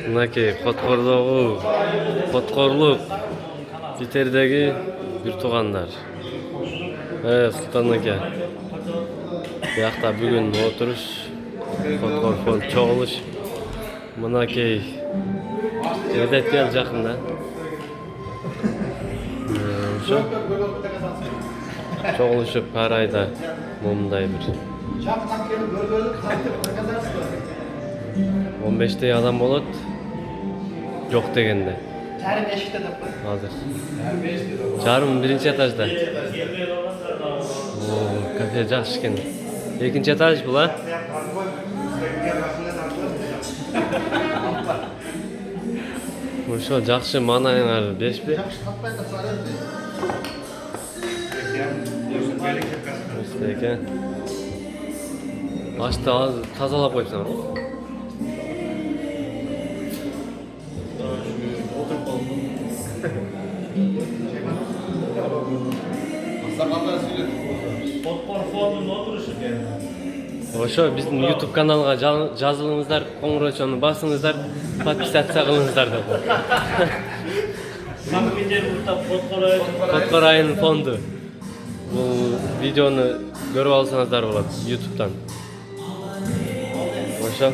Мынакей Коткорлук Питердеги бир туугандар. Султан аке. Биякта бүгүн отуруш, Коткор фонд чогулуш. Мынакей Эрдетке жакында. Ошо чогулушуп ар айда момундай бир 15 адам болот. Жок дегенде. Жарым эшикте деп кой. Азыр. Жарым биринчи этажда. Кафе жакшы экен. Экинчи этаж бул, а? Ошо жакшы манайыңар бешпи? Экен. Ашты тазалап коюпсаң. Коткор фондунун отурушу экен. Ошо биздин YouTube каналга жазылыңыздар, коңгурочону басыңыздар, подписаться кылыңыздар деп. Санкт-Петербургда Коткор айынын фонду. Бул видеону көрүп алсаңыздар болот YouTube'дан. Ошо